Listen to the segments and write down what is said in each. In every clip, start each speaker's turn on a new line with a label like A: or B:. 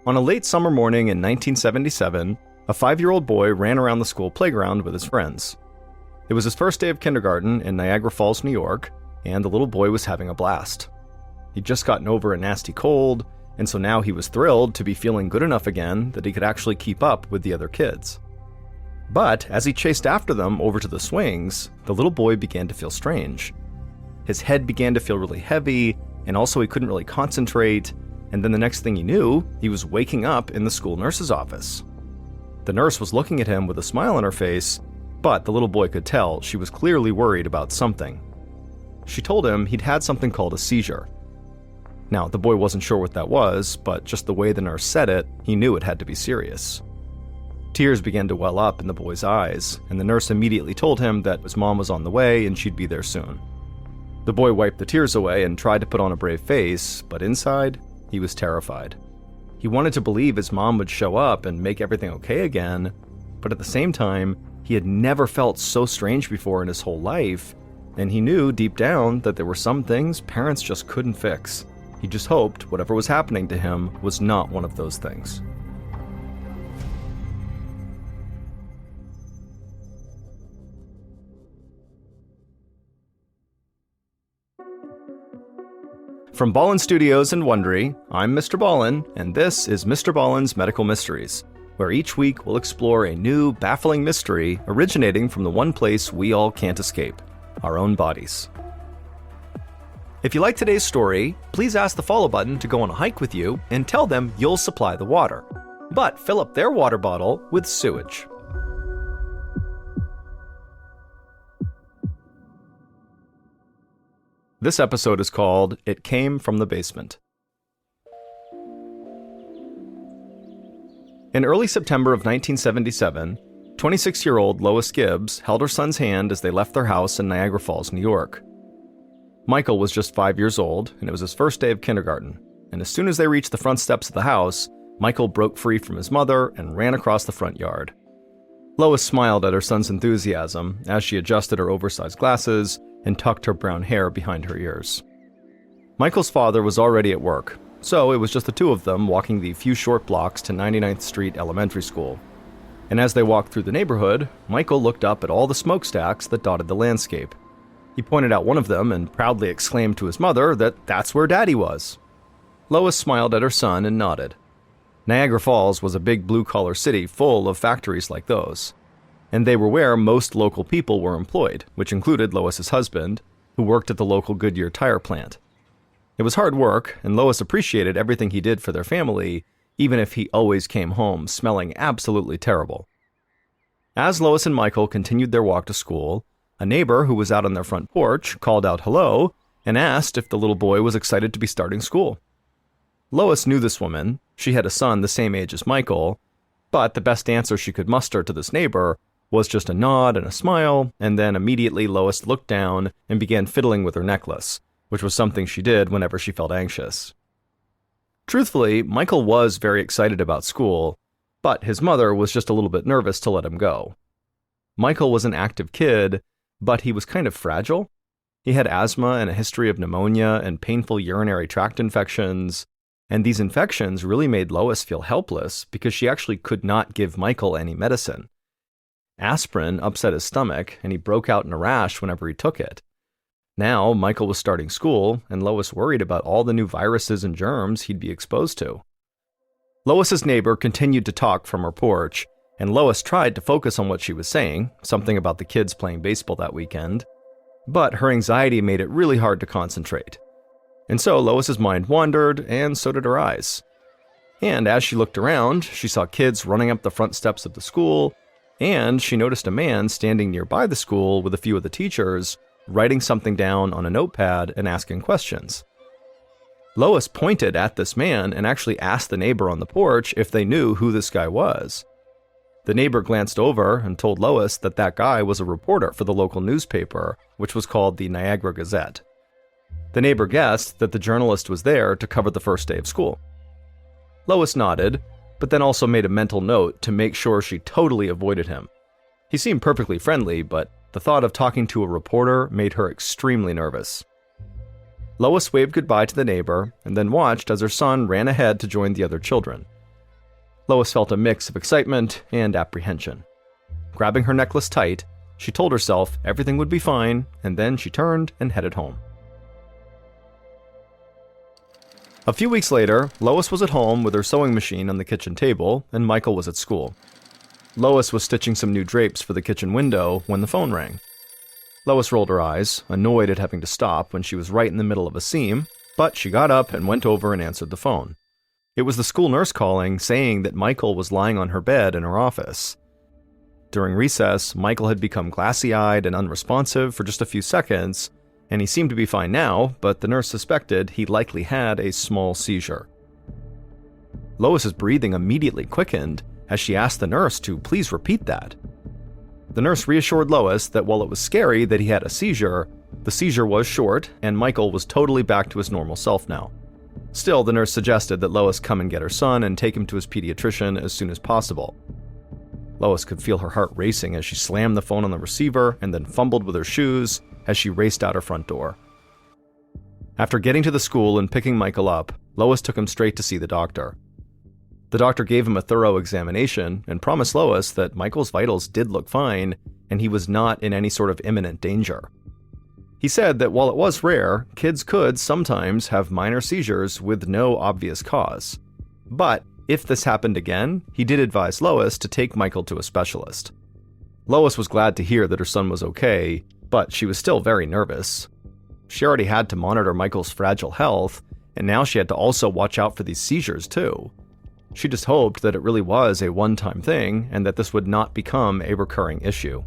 A: On a late summer morning in 1977, a 5-year-old boy ran around the school playground with his friends. It was his first day of kindergarten in Niagara Falls, New York, and the little boy was having a blast. He'd just gotten over a nasty cold, and so now he was thrilled to be feeling good enough again that he could actually keep up with the other kids. But as he chased after them over to the swings, the little boy began to feel strange. His head began to feel really heavy, and also he couldn't really concentrate, and then the next thing he knew, he was waking up in the school nurse's office. The nurse was looking at him with a smile on her face, but the little boy could tell she was clearly worried about something. She told him he'd had something called a seizure. Now, the boy wasn't sure what that was, but just the way the nurse said it, he knew it had to be serious. Tears began to well up in the boy's eyes, and the nurse immediately told him that his mom was on the way and she'd be there soon. The boy wiped the tears away and tried to put on a brave face, but inside, he was terrified. He wanted to believe his mom would show up and make everything okay again, but at the same time, he had never felt so strange before in his whole life, and he knew deep down that there were some things parents just couldn't fix. He just hoped whatever was happening to him was not one of those things. From Ballin Studios and Wondery, I'm Mr. Ballin, and this is Mr. Ballin's Medical Mysteries, where each week we'll explore a new, baffling mystery originating from the one place we all can't escape, our own bodies. If you like today's story, please ask the follow button to go on a hike with you and tell them you'll supply the water, but fill up their water bottle with sewage. This episode is called It Came from the Basement. In early September of 1977, 26-year-old Lois Gibbs held her son's hand as they left their house in Niagara Falls, New York. Michael was just 5 years old, and it was his first day of kindergarten, and as soon as they reached the front steps of the house, Michael broke free from his mother and ran across the front yard. Lois smiled at her son's enthusiasm as she adjusted her oversized glasses and tucked her brown hair behind her ears. Michael's father was already at work, so it was just the two of them walking the few short blocks to 99th Street Elementary School. And as they walked through the neighborhood, Michael looked up at all the smokestacks that dotted the landscape. He pointed out one of them and proudly exclaimed to his mother that that's where Daddy was. Lois smiled at her son and nodded. Niagara Falls was a big blue-collar city full of factories like those, and they were where most local people were employed, which included Lois's husband, who worked at the local Goodyear tire plant. It was hard work, and Lois appreciated everything he did for their family, even if he always came home smelling absolutely terrible. As Lois and Michael continued their walk to school, a neighbor who was out on their front porch called out hello and asked if the little boy was excited to be starting school. Lois knew this woman. She had a son the same age as Michael, but the best answer she could muster to this neighbor was just a nod and a smile, and then immediately Lois looked down and began fiddling with her necklace, which was something she did whenever she felt anxious. Truthfully, Michael was very excited about school, but his mother was just a little bit nervous to let him go. Michael was an active kid, but he was kind of fragile. He had asthma and a history of pneumonia and painful urinary tract infections, and these infections really made Lois feel helpless because she actually could not give Michael any medicine. Aspirin upset his stomach, and he broke out in a rash whenever he took it. Now, Michael was starting school, and Lois worried about all the new viruses and germs he'd be exposed to. Lois's neighbor continued to talk from her porch, and Lois tried to focus on what she was saying, something about the kids playing baseball that weekend, but her anxiety made it really hard to concentrate. And so Lois's mind wandered, and so did her eyes. And as she looked around, she saw kids running up the front steps of the school, and she noticed a man standing nearby the school with a few of the teachers, writing something down on a notepad and asking questions. Lois pointed at this man and actually asked the neighbor on the porch if they knew who this guy was. The neighbor glanced over and told Lois that that guy was a reporter for the local newspaper, which was called the Niagara Gazette. The neighbor guessed that the journalist was there to cover the first day of school. Lois nodded, but then also made a mental note to make sure she totally avoided him. He seemed perfectly friendly, but the thought of talking to a reporter made her extremely nervous. Lois waved goodbye to the neighbor and then watched as her son ran ahead to join the other children. Lois felt a mix of excitement and apprehension. Grabbing her necklace tight, she told herself everything would be fine, and then she turned and headed home. A few weeks later, Lois was at home with her sewing machine on the kitchen table, and Michael was at school. Lois was stitching some new drapes for the kitchen window when the phone rang. Lois rolled her eyes, annoyed at having to stop when she was right in the middle of a seam, but she got up and went over and answered the phone. It was the school nurse calling, saying that Michael was lying on her bed in her office. During recess, Michael had become glassy-eyed and unresponsive for just a few seconds, and he seemed to be fine now, but the nurse suspected he likely had a small seizure. Lois's breathing immediately quickened as she asked the nurse to please repeat that. The nurse reassured Lois that while it was scary that he had a seizure, the seizure was short and Michael was totally back to his normal self now. Still, the nurse suggested that Lois come and get her son and take him to his pediatrician as soon as possible. Lois could feel her heart racing as she slammed the phone on the receiver and then fumbled with her shoes as she raced out her front door. After getting to the school and picking Michael up, Lois took him straight to see the doctor. The doctor gave him a thorough examination and promised Lois that Michael's vitals did look fine and he was not in any sort of imminent danger. He said that while it was rare, kids could sometimes have minor seizures with no obvious cause. But if this happened again, he did advise Lois to take Michael to a specialist. Lois was glad to hear that her son was okay, but she was still very nervous. She already had to monitor Michael's fragile health, and now she had to also watch out for these seizures too. She just hoped that it really was a one-time thing and that this would not become a recurring issue.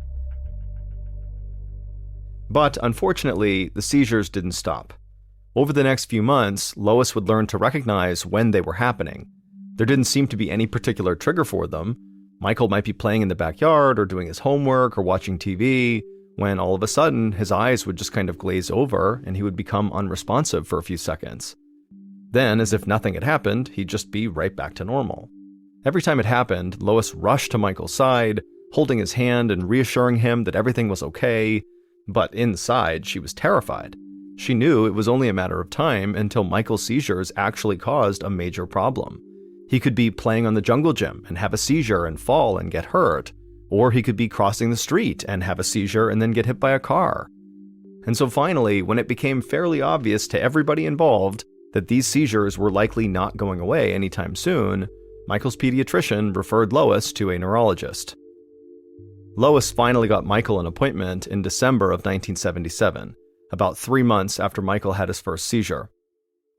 A: But unfortunately, the seizures didn't stop. Over the next few months, Lois would learn to recognize when they were happening. There didn't seem to be any particular trigger for them. Michael might be playing in the backyard or doing his homework or watching TV, when all of a sudden his eyes would just kind of glaze over and he would become unresponsive for a few seconds. Then, as if nothing had happened, he'd just be right back to normal. Every time it happened, Lois rushed to Michael's side, holding his hand and reassuring him that everything was okay, but inside she was terrified. She knew it was only a matter of time until Michael's seizures actually caused a major problem. He could be playing on the jungle gym and have a seizure and fall and get hurt, or he could be crossing the street and have a seizure and then get hit by a car. And so finally, when it became fairly obvious to everybody involved that these seizures were likely not going away anytime soon, Michael's pediatrician referred Lois to a neurologist. Lois finally got Michael an appointment in December of 1977, about 3 months after Michael had his first seizure.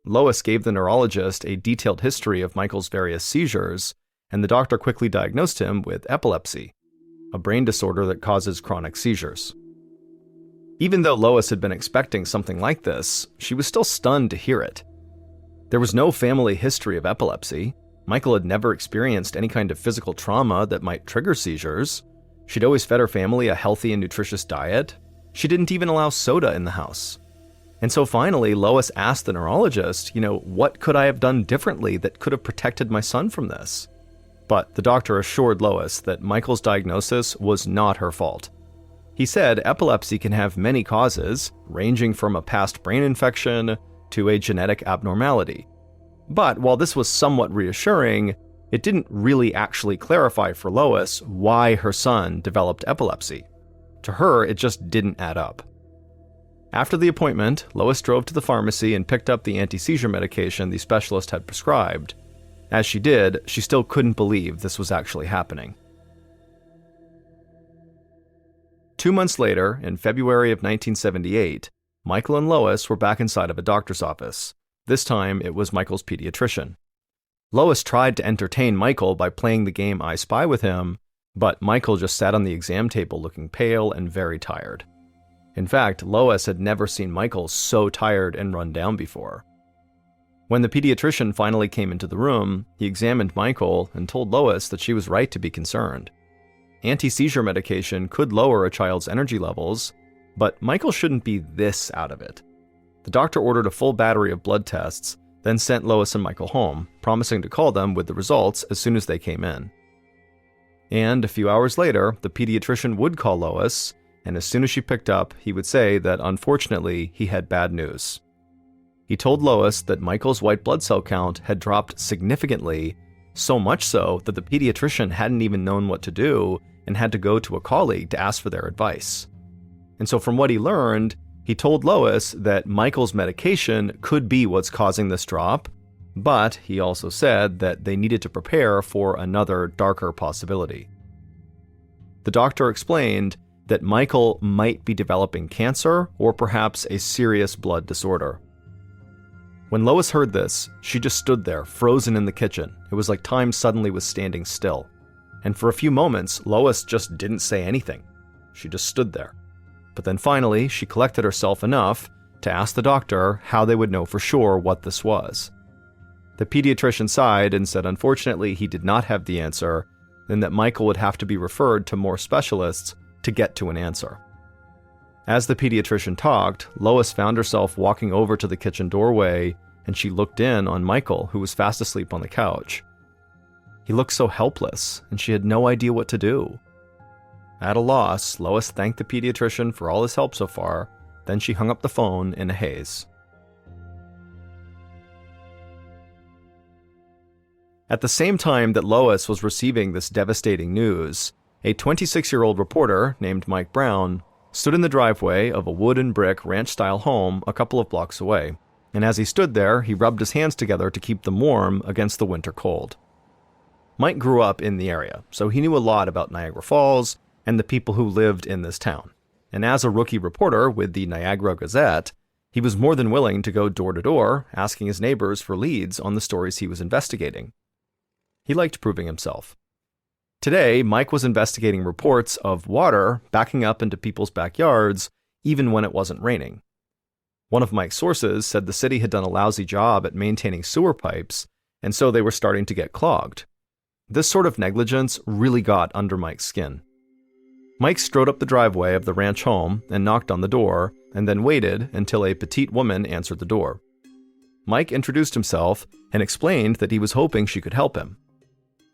A: Lois gave the neurologist a detailed history of Michael's various seizures, and the doctor quickly diagnosed him with epilepsy, a brain disorder that causes chronic seizures. Even though Lois had been expecting something like this, she was still stunned to hear it. There was no family history of epilepsy. Michael had never experienced any kind of physical trauma that might trigger seizures. She'd always fed her family a healthy and nutritious diet. She didn't even allow soda in the house. And so finally, Lois asked the neurologist, what could I have done differently that could have protected my son from this? But the doctor assured Lois that Michael's diagnosis was not her fault. He said epilepsy can have many causes, ranging from a past brain infection to a genetic abnormality. But while this was somewhat reassuring, it didn't really actually clarify for Lois why her son developed epilepsy. To her, it just didn't add up. After the appointment, Lois drove to the pharmacy and picked up the anti-seizure medication the specialist had prescribed. As she did, she still couldn't believe this was actually happening. 2 months later, in February of 1978, Michael and Lois were back inside of a doctor's office. This time, it was Michael's pediatrician. Lois tried to entertain Michael by playing the game I Spy with him, but Michael just sat on the exam table looking pale and very tired. In fact, Lois had never seen Michael so tired and run down before. When the pediatrician finally came into the room, he examined Michael and told Lois that she was right to be concerned. Anti-seizure medication could lower a child's energy levels, but Michael shouldn't be this out of it. The doctor ordered a full battery of blood tests, then sent Lois and Michael home, promising to call them with the results as soon as they came in. And a few hours later, the pediatrician would call Lois, and as soon as she picked up, he would say that unfortunately he had bad news. He told Lois that Michael's white blood cell count had dropped significantly, so much so that the pediatrician hadn't even known what to do and had to go to a colleague to ask for their advice. And so from what he learned, he told Lois that Michael's medication could be what's causing this drop, but he also said that they needed to prepare for another, darker possibility. The doctor explained that Michael might be developing cancer or perhaps a serious blood disorder. When Lois heard this, she just stood there, frozen in the kitchen. It was like time suddenly was standing still. And for a few moments, Lois just didn't say anything. She just stood there. But then finally, she collected herself enough to ask the doctor how they would know for sure what this was. The pediatrician sighed and said unfortunately he did not have the answer, and that Michael would have to be referred to more specialists to get to an answer. As the pediatrician talked, Lois found herself walking over to the kitchen doorway, and she looked in on Michael, who was fast asleep on the couch. He looked so helpless, and she had no idea what to do. At a loss, Lois thanked the pediatrician for all his help so far, then she hung up the phone in a haze. At the same time that Lois was receiving this devastating news, a 26-year-old reporter named Mike Brown stood in the driveway of a wood and brick ranch-style home a couple of blocks away, and as he stood there, he rubbed his hands together to keep them warm against the winter cold. Mike grew up in the area, so he knew a lot about Niagara Falls and the people who lived in this town, and as a rookie reporter with the Niagara Gazette, he was more than willing to go door to door, asking his neighbors for leads on the stories he was investigating. He liked proving himself. Today, Mike was investigating reports of water backing up into people's backyards, even when it wasn't raining. One of Mike's sources said the city had done a lousy job at maintaining sewer pipes, and so they were starting to get clogged. This sort of negligence really got under Mike's skin. Mike strode up the driveway of the ranch home and knocked on the door, and then waited until a petite woman answered the door. Mike introduced himself and explained that he was hoping she could help him.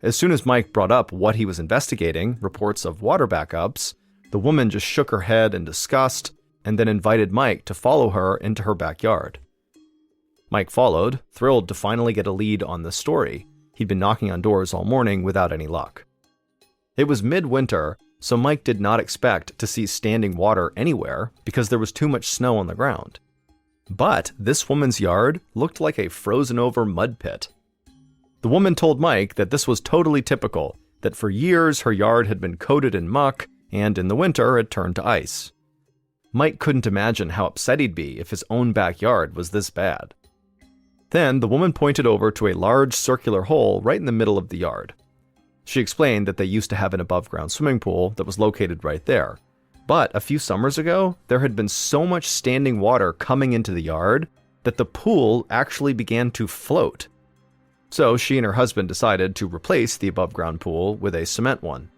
A: As soon as Mike brought up what he was investigating, reports of water backups, the woman just shook her head in disgust and then invited Mike to follow her into her backyard. Mike followed, thrilled to finally get a lead on this story. He'd been knocking on doors all morning without any luck. It was midwinter, so Mike did not expect to see standing water anywhere because there was too much snow on the ground. But this woman's yard looked like a frozen-over mud pit. The woman told Mike that this was totally typical, that for years her yard had been coated in muck, and in the winter it turned to ice. Mike couldn't imagine how upset he'd be if his own backyard was this bad. Then the woman pointed over to a large circular hole right in the middle of the yard. She explained that they used to have an above-ground swimming pool that was located right there. But a few summers ago, there had been so much standing water coming into the yard that the pool actually began to float. So she and her husband decided to replace the above-ground pool with a cement one.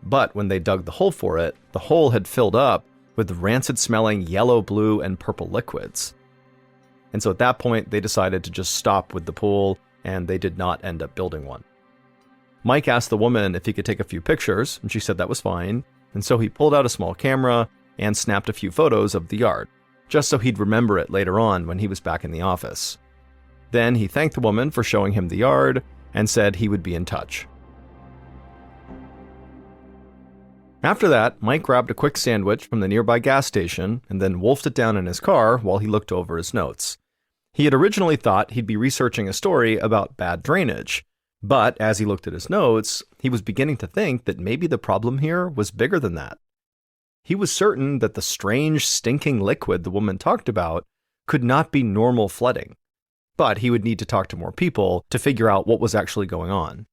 A: But when they dug the hole for it, the hole had filled up with rancid-smelling yellow, blue, and purple liquids. And so at that point, they decided to just stop with the pool, and they did not end up building one. Mike asked the woman if he could take a few pictures, and she said that was fine, and so he pulled out a small camera and snapped a few photos of the yard, just so he'd remember it later on when he was back in the office. Then he thanked the woman for showing him the yard and said he would be in touch. After that, Mike grabbed a quick sandwich from the nearby gas station and then wolfed it down in his car while he looked over his notes. He had originally thought he'd be researching a story about bad drainage, but as he looked at his notes, he was beginning to think that maybe the problem here was bigger than that. He was certain that the strange, stinking liquid the woman talked about could not be normal flooding. But he would need to talk to more people to figure out what was actually going on.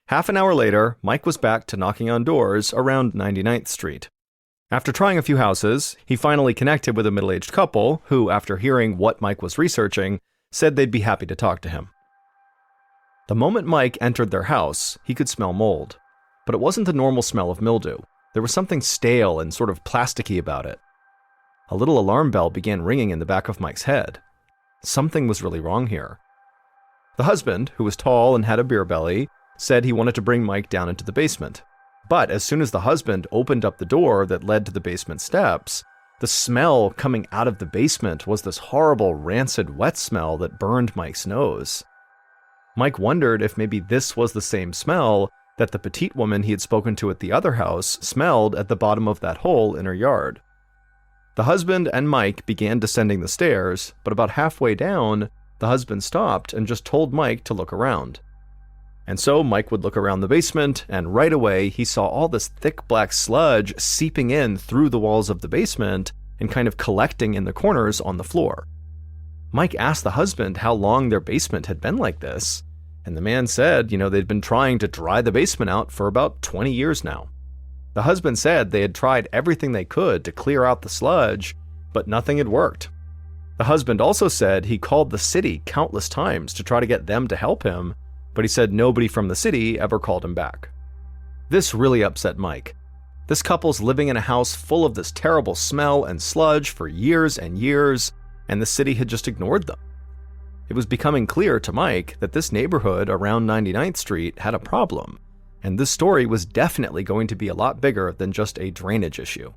A: Half an hour later, Mike was back to knocking on doors around 99th Street. After trying a few houses, he finally connected with a middle-aged couple who, after hearing what Mike was researching, said they'd be happy to talk to him. The moment Mike entered their house, he could smell mold. But it wasn't the normal smell of mildew. There was something stale and sort of plasticky about it. A little alarm bell began ringing in the back of Mike's head. Something was really wrong here. The husband, who was tall and had a beer belly, said he wanted to bring Mike down into the basement. But as soon as the husband opened up the door that led to the basement steps, the smell coming out of the basement was this horrible, rancid, wet smell that burned Mike's nose. Mike wondered if maybe this was the same smell that the petite woman he had spoken to at the other house smelled at the bottom of that hole in her yard. The husband and Mike began descending the stairs, but about halfway down, the husband stopped and just told Mike to look around. And so Mike would look around the basement, and right away he saw all this thick black sludge seeping in through the walls of the basement and kind of collecting in the corners on the floor. Mike asked the husband how long their basement had been like this, and the man said, they'd been trying to dry the basement out for about 20 years now. The husband said they had tried everything they could to clear out the sludge, but nothing had worked. The husband also said he called the city countless times to try to get them to help him, but he said nobody from the city ever called him back. This really upset Mike. This couple's living in a house full of this terrible smell and sludge for years and years, and the city had just ignored them. It was becoming clear to Mike that this neighborhood around 99th Street had a problem, and this story was definitely going to be a lot bigger than just a drainage issue.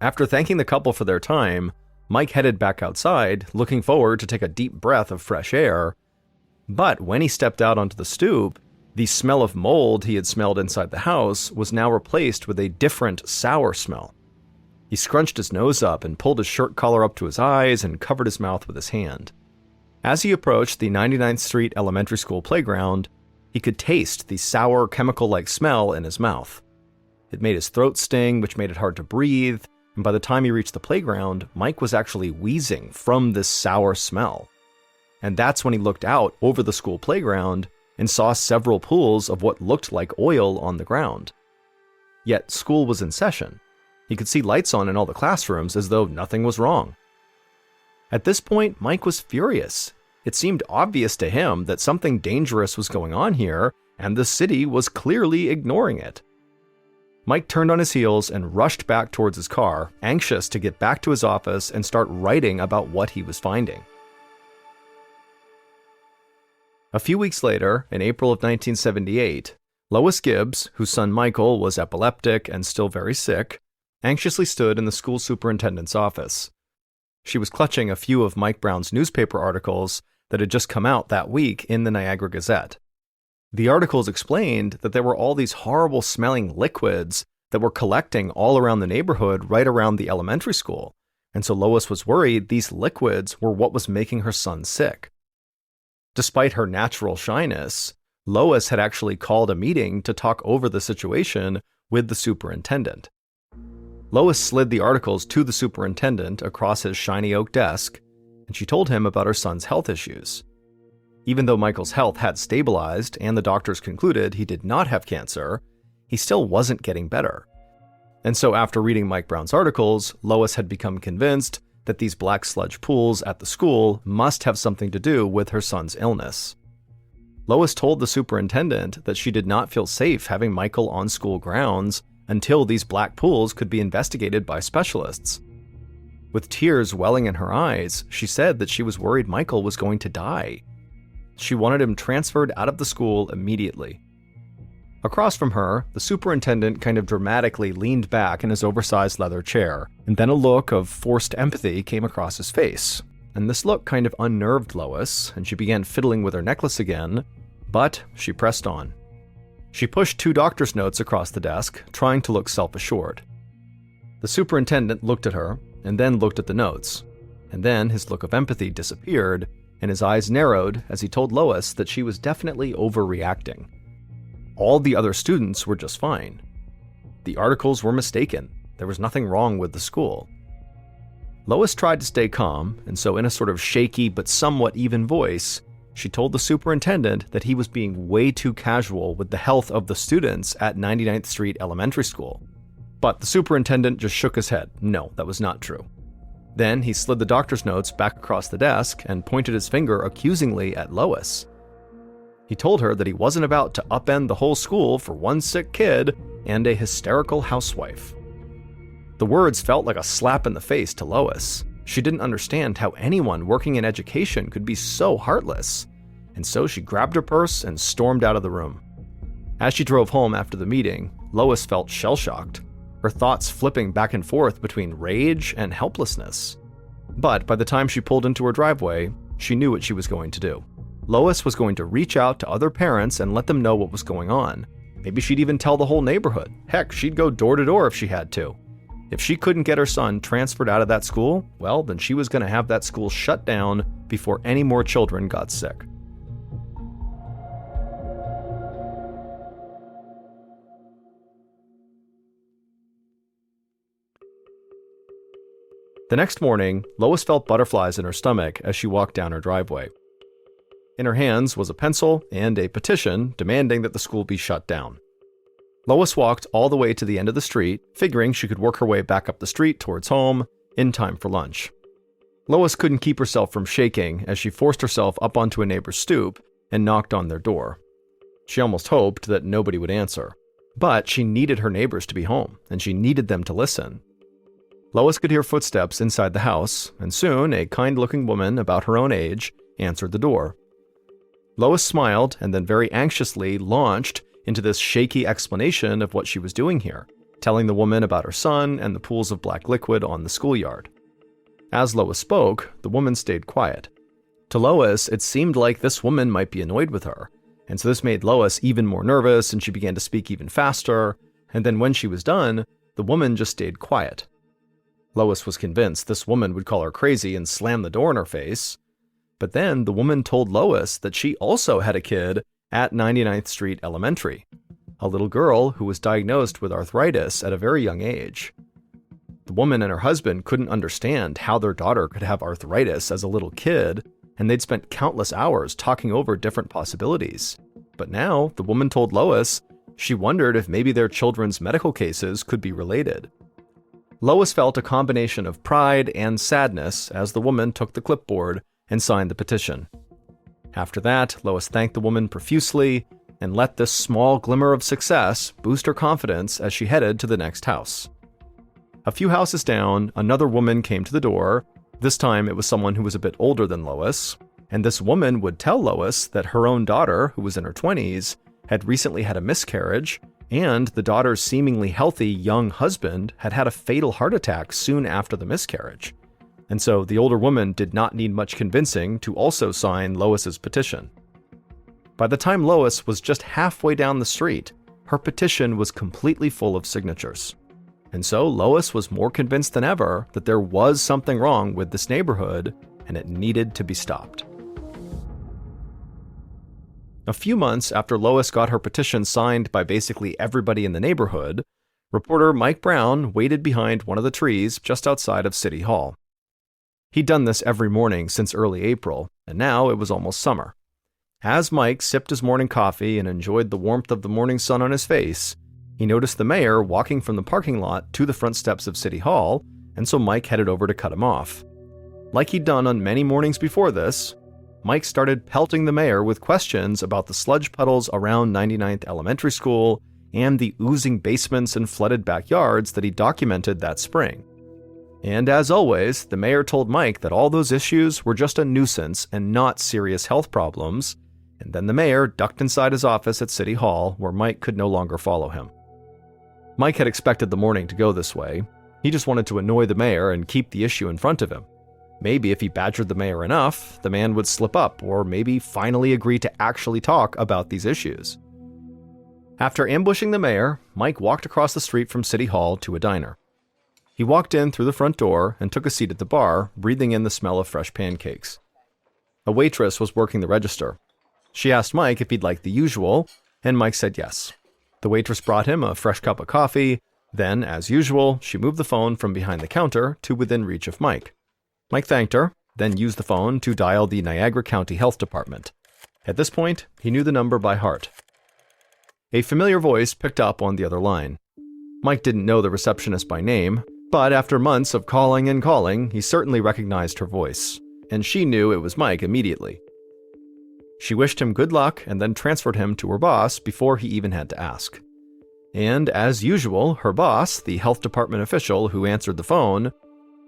A: After thanking the couple for their time, Mike headed back outside, looking forward to take a deep breath of fresh air. But when he stepped out onto the stoop, the smell of mold he had smelled inside the house was now replaced with a different, sour smell. He scrunched his nose up and pulled his shirt collar up to his eyes and covered his mouth with his hand. As he approached the 99th Street Elementary School playground, he could taste the sour, chemical-like smell in his mouth. It made his throat sting, which made it hard to breathe, and by the time he reached the playground, Mike was actually wheezing from this sour smell. And that's when he looked out over the school playground and saw several pools of what looked like oil on the ground. Yet school was in session. He could see lights on in all the classrooms as though nothing was wrong. At this point, Mike was furious. It seemed obvious to him that something dangerous was going on here, and the city was clearly ignoring it. Mike turned on his heels and rushed back towards his car, anxious to get back to his office and start writing about what he was finding. A few weeks later, in April of 1978, Lois Gibbs, whose son Michael was epileptic and still very sick, anxiously stood in the school superintendent's office. She was clutching a few of Mike Brown's newspaper articles that had just come out that week in the Niagara Gazette. The articles explained that there were all these horrible smelling liquids that were collecting all around the neighborhood right around the elementary school, and so Lois was worried these liquids were what was making her son sick. Despite her natural shyness, Lois had actually called a meeting to talk over the situation with the superintendent. Lois slid the articles to the superintendent across his shiny oak desk, and she told him about her son's health issues. Even though Michael's health had stabilized and the doctors concluded he did not have cancer, he still wasn't getting better. And so after reading Mike Brown's articles, Lois had become convinced that these black sludge pools at the school must have something to do with her son's illness. Lois told the superintendent that she did not feel safe having Michael on school grounds until these black pools could be investigated by specialists. With tears welling in her eyes, she said that she was worried Michael was going to die. She wanted him transferred out of the school immediately. Across from her, the superintendent kind of dramatically leaned back in his oversized leather chair, and then a look of forced empathy came across his face. And this look kind of unnerved Lois, and she began fiddling with her necklace again, but she pressed on. She pushed 2 doctor's notes across the desk, trying to look self-assured. The superintendent looked at her, and then looked at the notes, and then his look of empathy disappeared, and his eyes narrowed as he told Lois that she was definitely overreacting. All the other students were just fine. The articles were mistaken. There was nothing wrong with the school. Lois tried to stay calm, and so in a sort of shaky but somewhat even voice, she told the superintendent that he was being way too casual with the health of the students at 99th Street Elementary School. But the superintendent just shook his head. No, that was not true. Then he slid the doctor's notes back across the desk and pointed his finger accusingly at Lois. He told her that he wasn't about to upend the whole school for one sick kid and a hysterical housewife. The words felt like a slap in the face to Lois. She didn't understand how anyone working in education could be so heartless, and so she grabbed her purse and stormed out of the room. As she drove home after the meeting, Lois felt shell-shocked, her thoughts flipping back and forth between rage and helplessness. But by the time she pulled into her driveway, she knew what she was going to do. Lois was going to reach out to other parents and let them know what was going on. Maybe she'd even tell the whole neighborhood. Heck, she'd go door to door if she had to. If she couldn't get her son transferred out of that school, well, then she was going to have that school shut down before any more children got sick. The next morning, Lois felt butterflies in her stomach as she walked down her driveway. In her hands was a pencil and a petition demanding that the school be shut down. Lois walked all the way to the end of the street, figuring she could work her way back up the street towards home in time for lunch. Lois couldn't keep herself from shaking as she forced herself up onto a neighbor's stoop and knocked on their door. She almost hoped that nobody would answer, but she needed her neighbors to be home, and she needed them to listen. Lois could hear footsteps inside the house, and soon a kind-looking woman about her own age answered the door. Lois smiled and then very anxiously launched into this shaky explanation of what she was doing here, telling the woman about her son and the pools of black liquid on the schoolyard. As Lois spoke, the woman stayed quiet. To Lois, it seemed like this woman might be annoyed with her, and so this made Lois even more nervous, and she began to speak even faster, and then when she was done, the woman just stayed quiet. Lois was convinced this woman would call her crazy and slam the door in her face, but then the woman told Lois that she also had a kid at 99th Street Elementary, a little girl who was diagnosed with arthritis at a very young age. The woman and her husband couldn't understand how their daughter could have arthritis as a little kid, and they'd spent countless hours talking over different possibilities. But now, the woman told Lois she wondered if maybe their children's medical cases could be related. Lois felt a combination of pride and sadness as the woman took the clipboard and signed the petition. After that, Lois thanked the woman profusely and let this small glimmer of success boost her confidence as she headed to the next house. A few houses down, another woman came to the door. This time it was someone who was a bit older than Lois, and this woman would tell Lois that her own daughter, who was in her 20s, had recently had a miscarriage, and the daughter's seemingly healthy young husband had had a fatal heart attack soon after the miscarriage. And so the older woman did not need much convincing to also sign Lois's petition. By the time Lois was just halfway down the street, her petition was completely full of signatures. And so Lois was more convinced than ever that there was something wrong with this neighborhood and it needed to be stopped. A few months after Lois got her petition signed by basically everybody in the neighborhood, reporter Mike Brown waited behind one of the trees just outside of City Hall. He'd done this every morning since early April, and now it was almost summer. As Mike sipped his morning coffee and enjoyed the warmth of the morning sun on his face, he noticed the mayor walking from the parking lot to the front steps of City Hall, and so Mike headed over to cut him off. Like he'd done on many mornings before this, Mike started pelting the mayor with questions about the sludge puddles around 99th Elementary School and the oozing basements and flooded backyards that he documented that spring. And as always, the mayor told Mike that all those issues were just a nuisance and not serious health problems, and then the mayor ducked inside his office at City Hall where Mike could no longer follow him. Mike had expected the morning to go this way. He just wanted to annoy the mayor and keep the issue in front of him. Maybe if he badgered the mayor enough, the man would slip up, or maybe finally agree to actually talk about these issues. After ambushing the mayor, Mike walked across the street from City Hall to a diner. He walked in through the front door and took a seat at the bar, breathing in the smell of fresh pancakes. A waitress was working the register. She asked Mike if he'd like the usual, and Mike said yes. The waitress brought him a fresh cup of coffee. Then, as usual, she moved the phone from behind the counter to within reach of Mike. Mike thanked her, then used the phone to dial the Niagara County Health Department. At this point, he knew the number by heart. A familiar voice picked up on the other line. Mike didn't know the receptionist by name, but after months of calling and calling, he certainly recognized her voice, and she knew it was Mike immediately. She wished him good luck and then transferred him to her boss before he even had to ask. And as usual, her boss, the health department official who answered the phone,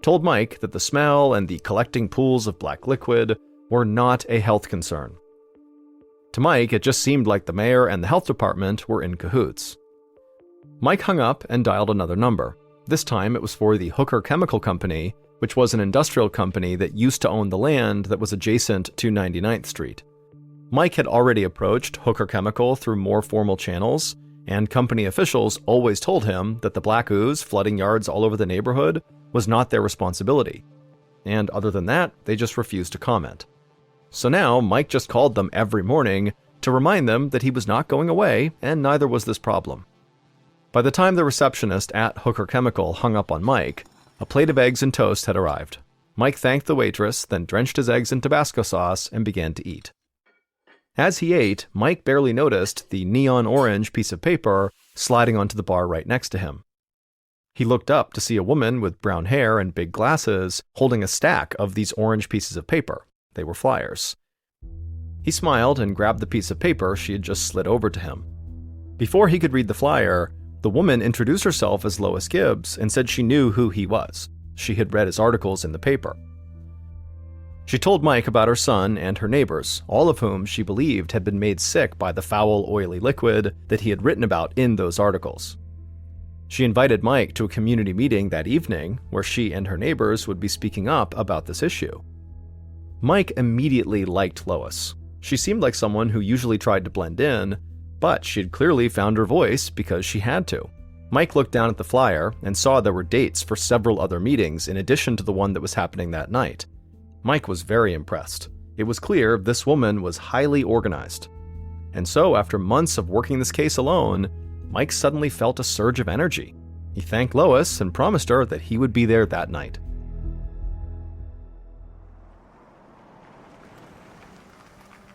A: told Mike that the smell and the collecting pools of black liquid were not a health concern. To Mike, it just seemed like the mayor and the health department were in cahoots. Mike hung up and dialed another number. This time it was for the Hooker Chemical Company, which was an industrial company that used to own the land that was adjacent to 99th Street. Mike had already approached Hooker Chemical through more formal channels, and company officials always told him that the black ooze flooding yards all over the neighborhood was not their responsibility. And other than that, they just refused to comment. So now, Mike just called them every morning to remind them that he was not going away, and neither was this problem. By the time the receptionist at Hooker Chemical hung up on Mike, a plate of eggs and toast had arrived. Mike thanked the waitress, then drenched his eggs in Tabasco sauce and began to eat. As he ate, Mike barely noticed the neon orange piece of paper sliding onto the bar right next to him. He looked up to see a woman with brown hair and big glasses holding a stack of these orange pieces of paper. They were flyers. He smiled and grabbed the piece of paper she had just slid over to him. Before he could read the flyer, the woman introduced herself as Lois Gibbs and said she knew who he was. She had read his articles in the paper. She told Mike about her son and her neighbors, all of whom she believed had been made sick by the foul, oily liquid that he had written about in those articles. She invited Mike to a community meeting that evening where she and her neighbors would be speaking up about this issue. Mike immediately liked Lois. She seemed like someone who usually tried to blend in, but she had clearly found her voice because she had to. Mike looked down at the flyer and saw there were dates for several other meetings in addition to the one that was happening that night. Mike was very impressed. It was clear this woman was highly organized. And so, after months of working this case alone, Mike suddenly felt a surge of energy. He thanked Lois and promised her that he would be there that night.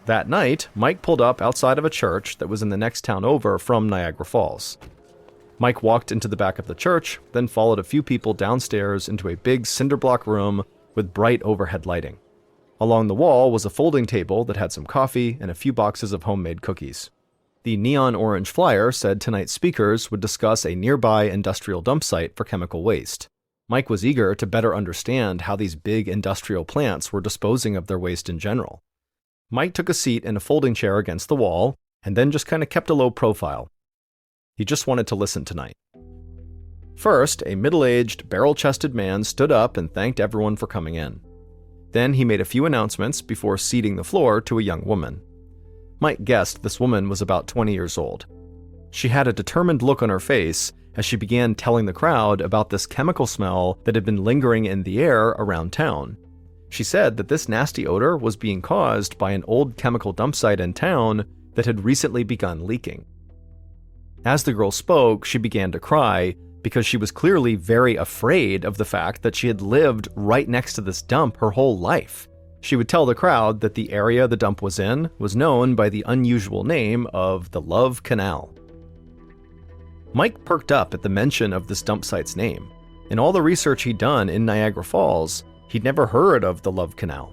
A: That night, Mike pulled up outside of a church that was in the next town over from Niagara Falls. Mike walked into the back of the church, then followed a few people downstairs into a big cinder block room with bright overhead lighting. Along the wall was a folding table that had some coffee and a few boxes of homemade cookies. The neon orange flyer said tonight's speakers would discuss a nearby industrial dump site for chemical waste. Mike was eager to better understand how these big industrial plants were disposing of their waste in general. Mike took a seat in a folding chair against the wall and then just kind of kept a low profile. He just wanted to listen tonight. First, a middle-aged, barrel-chested man stood up and thanked everyone for coming in. Then he made a few announcements before ceding the floor to a young woman. Mike guessed this woman was about 20 years old. She had a determined look on her face as she began telling the crowd about this chemical smell that had been lingering in the air around town. She said that this nasty odor was being caused by an old chemical dump site in town that had recently begun leaking. As the girl spoke, she began to cry because she was clearly very afraid of the fact that she had lived right next to this dump her whole life. She would tell the crowd that the area the dump was in was known by the unusual name of the Love Canal. Mike perked up at the mention of this dump site's name. In all the research he'd done in Niagara Falls, he'd never heard of the Love Canal.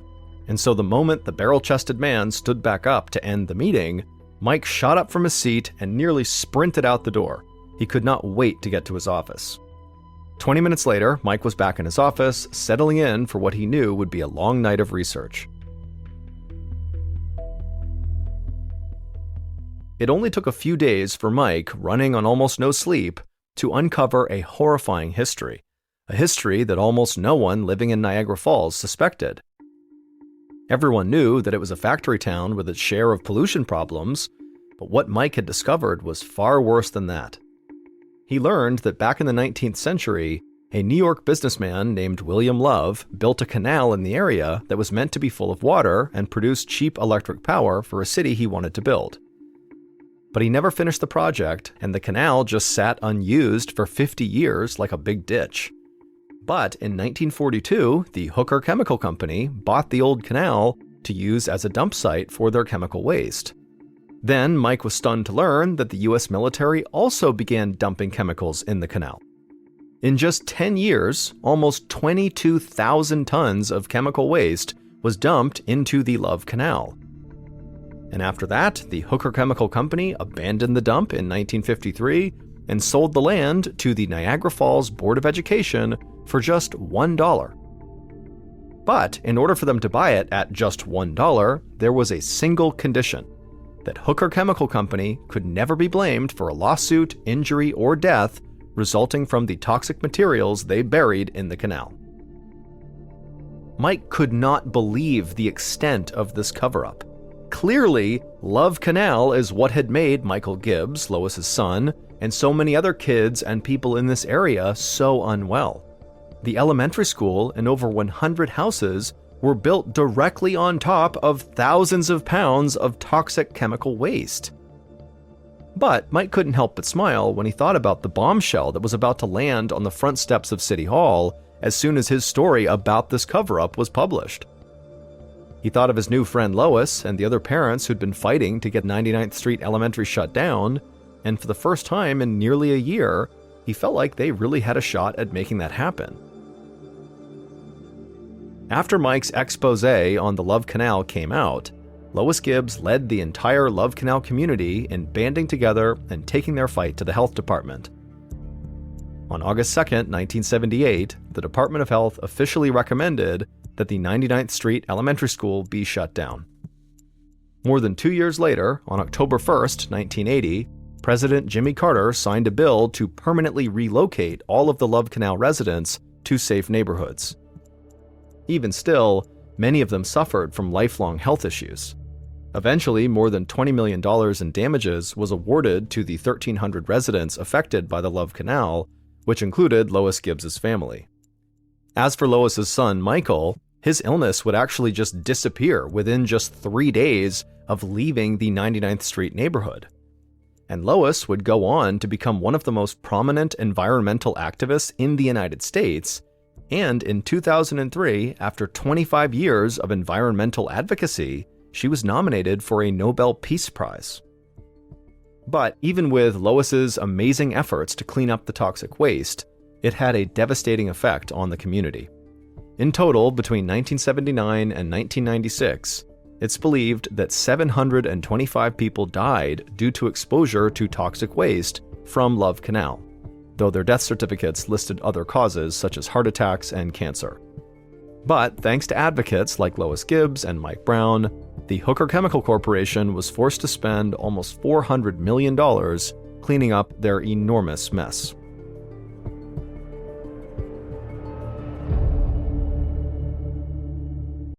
A: And so the moment the barrel-chested man stood back up to end the meeting, Mike shot up from his seat and nearly sprinted out the door. He could not wait to get to his office. 20 minutes later, Mike was back in his office, settling in for what he knew would be a long night of research. It only took a few days for Mike, running on almost no sleep, to uncover a horrifying history. A history that almost no one living in Niagara Falls suspected. Everyone knew that it was a factory town with its share of pollution problems, but what Mike had discovered was far worse than that. He learned that back in the 19th century, a New York businessman named William Love built a canal in the area that was meant to be full of water and produce cheap electric power for a city he wanted to build. But he never finished the project, and the canal just sat unused for 50 years like a big ditch. But in 1942, the Hooker Chemical Company bought the old canal to use as a dump site for their chemical waste. Then Mike was stunned to learn that the US military also began dumping chemicals in the canal. In just 10 years, almost 22,000 tons of chemical waste was dumped into the Love Canal. And after that, the Hooker Chemical Company abandoned the dump in 1953 and sold the land to the Niagara Falls Board of Education for just $1. But in order for them to buy it at just $1, there was a single condition: that Hooker Chemical Company could never be blamed for a lawsuit, injury, or death resulting from the toxic materials they buried in the canal. Mike could not believe the extent of this cover-up. Clearly, Love Canal is what had made Michael Gibbs, Lois's son, and so many other kids and people in this area so unwell. The elementary school and over 100 houses were built directly on top of thousands of pounds of toxic chemical waste. But Mike couldn't help but smile when he thought about the bombshell that was about to land on the front steps of City Hall as soon as his story about this cover-up was published. He thought of his new friend Lois and the other parents who'd been fighting to get 99th Street Elementary shut down, and for the first time in nearly a year, he felt like they really had a shot at making that happen. After Mike's expose on the Love Canal came out, Lois Gibbs led the entire Love Canal community in banding together and taking their fight to the health department. On August 2, 1978, the Department of Health officially recommended that the 99th Street Elementary School be shut down. More than 2 years later, on October 1, 1980, President Jimmy Carter signed a bill to permanently relocate all of the Love Canal residents to safe neighborhoods. Even still, many of them suffered from lifelong health issues. Eventually, more than $20 million in damages was awarded to the 1,300 residents affected by the Love Canal, which included Lois Gibbs' family. As for Lois's son, Michael, his illness would actually just disappear within just 3 days of leaving the 99th Street neighborhood. And Lois would go on to become one of the most prominent environmental activists in the United States, and in 2003, after 25 years of environmental advocacy, she was nominated for a Nobel Peace Prize. But even with Lois's amazing efforts to clean up the toxic waste, it had a devastating effect on the community. In total, between 1979 and 1996, it's believed that 725 people died due to exposure to toxic waste from Love Canal, though their death certificates listed other causes such as heart attacks and cancer. But thanks to advocates like Lois Gibbs and Mike Brown, the Hooker Chemical Corporation was forced to spend almost $400 million cleaning up their enormous mess.